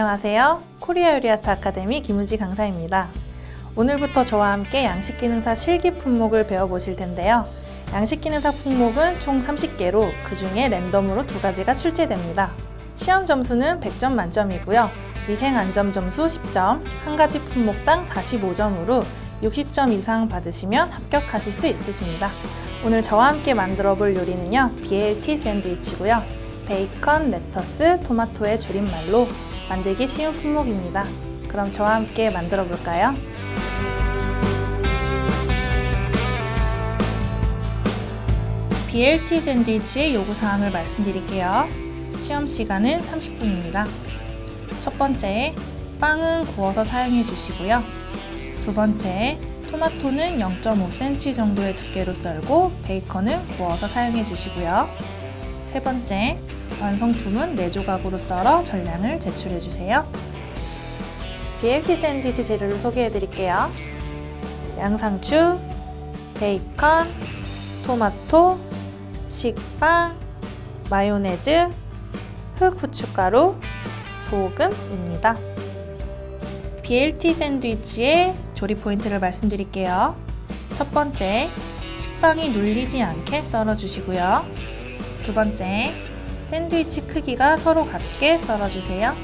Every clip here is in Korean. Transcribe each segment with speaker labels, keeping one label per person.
Speaker 1: 안녕하세요. 코리아 요리 아트 아카데미 김우지 강사입니다. 오늘부터 저와 함께 양식기능사 실기 품목을 배워보실 텐데요. 양식기능사 품목은 총 30개로 그 중에 랜덤으로 2가지가 출제됩니다. 시험 점수는 100점 만점이고요. 위생안전 점수 10점, 한 가지 품목당 45점으로 60점 이상 받으시면 합격하실 수 있으십니다. 오늘 저와 함께 만들어 볼 요리는요, BLT 샌드위치고요. 베이컨, 레터스, 토마토의 줄임말로 만들기 쉬운 품목입니다. 그럼 저와 함께 만들어 볼까요? BLT 샌드위치의 요구사항을 말씀드릴게요. 시험 시간은 30분입니다. 첫 번째, 빵은 구워서 사용해 주시고요. 두 번째, 토마토는 0.5cm 정도의 두께로 썰고 베이컨은 구워서 사용해 주시고요. 세 번째, 완성품은 4조각으로 썰어 전량을 제출해 주세요. BLT 샌드위치 재료를 소개해 드릴게요. 양상추, 베이컨, 토마토, 식빵, 마요네즈, 흑후춧가루, 소금입니다. BLT 샌드위치의 조리 포인트를 말씀드릴게요. 첫 번째, 식빵이 눌리지 않게 썰어주시고요. 두 번째, 샌드위치 크기가 서로 같게 썰어주세요.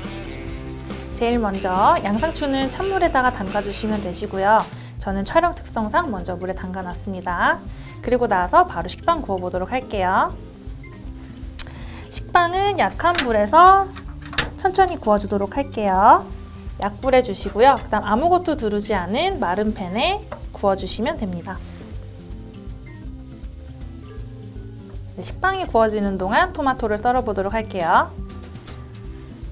Speaker 1: 제일 먼저 양상추는 찬물에다가 담가주시면 되시고요. 저는 촬영 특성상 먼저 물에 담가놨습니다. 그리고 나서 바로 식빵 구워보도록 할게요. 식빵은 약한 불에서 천천히 구워주도록 할게요. 약불에 주시고요. 그 다음 아무것도 두르지 않은 마른 팬에 구워주시면 됩니다. 네, 식빵이 구워지는 동안 토마토를 썰어보도록 할게요.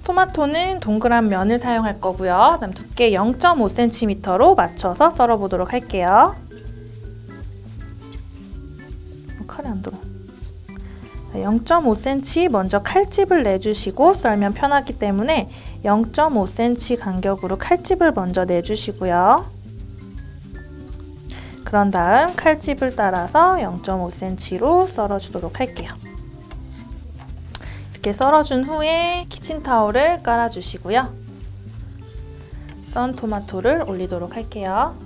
Speaker 1: 토마토는 동그란 면을 사용할 거고요. 그다음 두께 0.5cm로 맞춰서 썰어보도록 할게요. 칼이 안 들어. 0.5cm 먼저 칼집을 내주시고 썰면 편하기 때문에 0.5cm 간격으로 칼집을 먼저 내주시고요. 그런 다음 칼집을 따라서 0.5cm로 썰어주도록 할게요. 이렇게 썰어준 후에 키친타올을 깔아주시고요. 썬 토마토를 올리도록 할게요.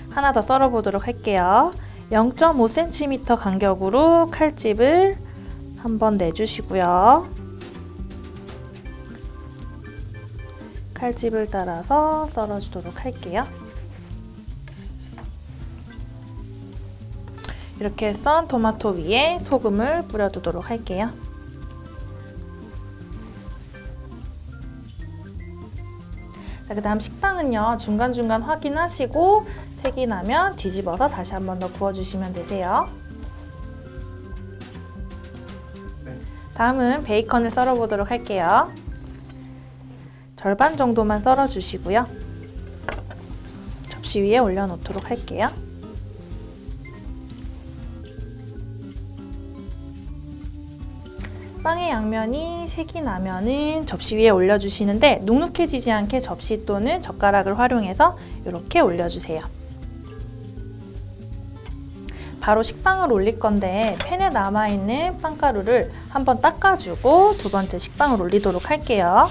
Speaker 1: 하나 더 썰어보도록 할게요. 0.5cm 간격으로 칼집을 한번 내주시고요. 칼집을 따라서 썰어주도록 할게요. 이렇게 썬 토마토 위에 소금을 뿌려두도록 할게요. 그 다음 식빵은요, 중간중간 확인하시고 색이 나면 뒤집어서 다시 한 번 더 구워주시면 되세요. 다음은 베이컨을 썰어보도록 할게요. 절반 정도만 썰어주시고요. 접시 위에 올려놓도록 할게요. 빵의 양면이 색이 나면은 접시 위에 올려주시는데 눅눅해지지 않게 접시 또는 젓가락을 활용해서 이렇게 올려주세요. 바로 식빵을 올릴 건데 팬에 남아있는 빵가루를 한번 닦아주고 두 번째 식빵을 올리도록 할게요.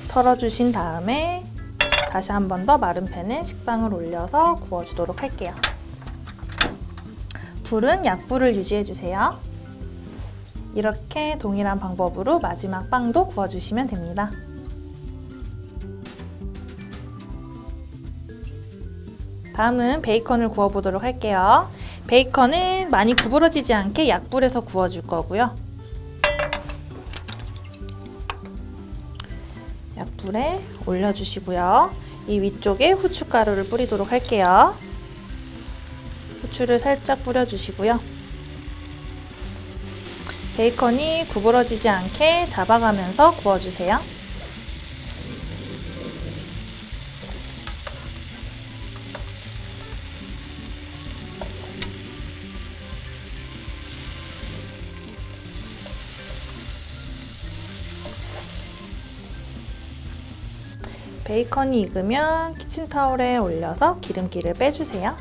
Speaker 1: 털어주신 다음에 다시 한 번 더 마른 팬에 식빵을 올려서 구워주도록 할게요. 불은 약불을 유지해주세요. 이렇게 동일한 방법으로 마지막 빵도 구워주시면 됩니다. 다음은 베이컨을 구워보도록 할게요. 베이컨은 많이 구부러지지 않게 약불에서 구워줄 거고요. 약불에 올려주시고요. 이 위쪽에 후춧가루를 뿌리도록 할게요. 후추를 살짝 뿌려주시고요. 베이컨이 구부러지지 않게 잡아가면서 구워주세요. 베이컨이 익으면 키친타올에 올려서 기름기를 빼주세요.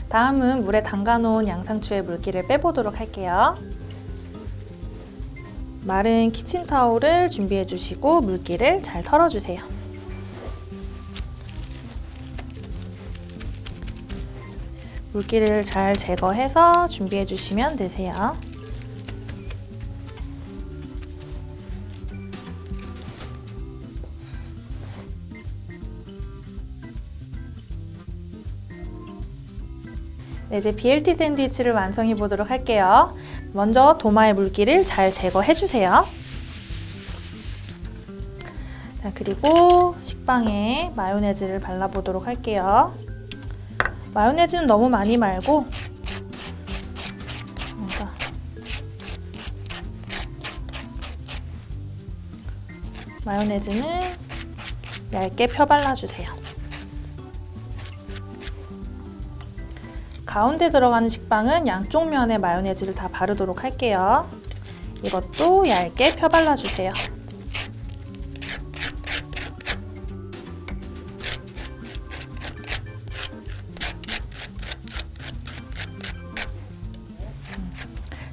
Speaker 1: 다음은 물에 담가 놓은 양상추의 물기를 빼보도록 할게요. 마른 키친타올을 준비해 주시고 물기를 잘 털어주세요. 물기를 잘 제거해서 준비해 주시면 되세요. 네, 이제 BLT 샌드위치를 완성해 보도록 할게요. 먼저 도마의 물기를 잘 제거해 주세요. 자, 그리고 식빵에 마요네즈를 발라보도록 할게요. 마요네즈는 너무 많이 말고 마요네즈는 얇게 펴 발라주세요. 가운데 들어가는 식빵은 양쪽 면에 마요네즈를 다 바르도록 할게요. 이것도 얇게 펴 발라주세요.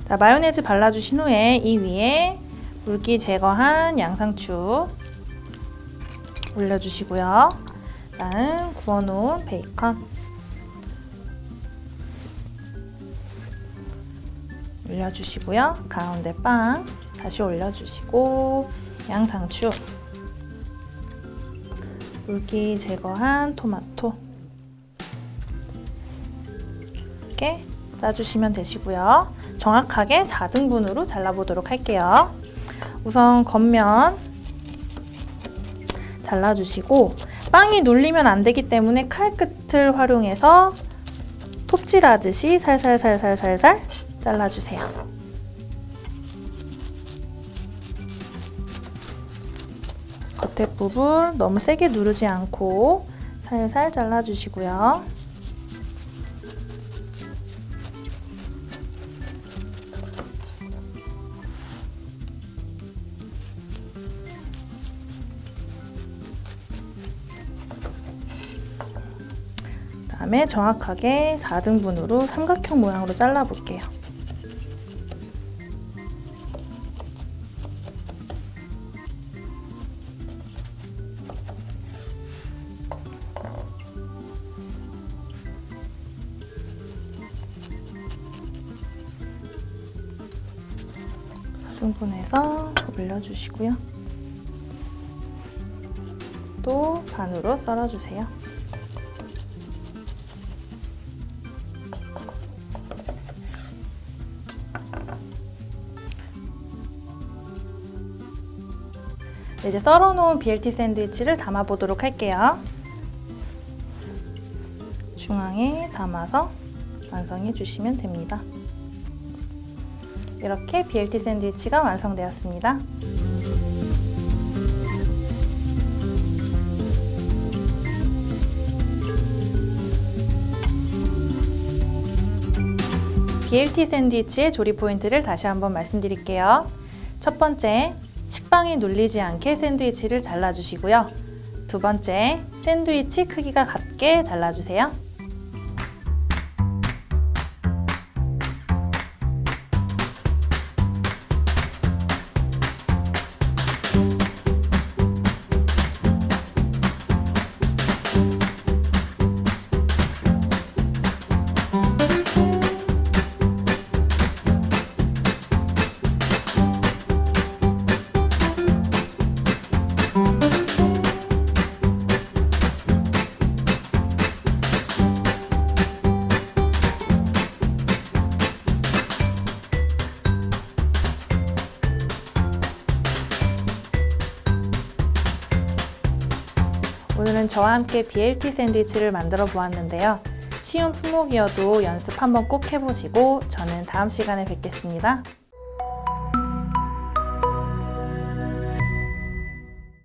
Speaker 1: 자, 마요네즈 발라주신 후에 이 위에 물기 제거한 양상추 올려주시고요. 다음 구워놓은 베이컨 올려주시고요. 가운데 빵 다시 올려주시고 양상추, 물기 제거한 토마토 이렇게 싸주시면 되시고요. 정확하게 4등분으로 잘라보도록 할게요. 우선 겉면 잘라주시고 빵이 눌리면 안 되기 때문에 칼끝을 활용해서 톱질하듯이 살살살살살살 잘라주세요. 겉에 부분 너무 세게 누르지 않고 살살 잘라주시고요. 그다음에 정확하게 4등분으로 삼각형 모양으로 잘라볼게요. 등분해서 올려주시고요. 또 반으로 썰어주세요. 이제 썰어놓은 BLT 샌드위치를 담아보도록 할게요. 중앙에 담아서 완성해 주시면 됩니다. 이렇게 BLT 샌드위치가 완성되었습니다. BLT 샌드위치의 조리 포인트를 다시 한번 말씀드릴게요. 첫 번째, 식빵이 눌리지 않게 샌드위치를 잘라주시고요. 두 번째, 샌드위치 크기가 같게 잘라주세요. 오늘은 저와 함께 BLT 샌드위치를 만들어 보았는데요. 쉬운 품목이어도 연습 한번 꼭 해보시고 저는 다음 시간에 뵙겠습니다.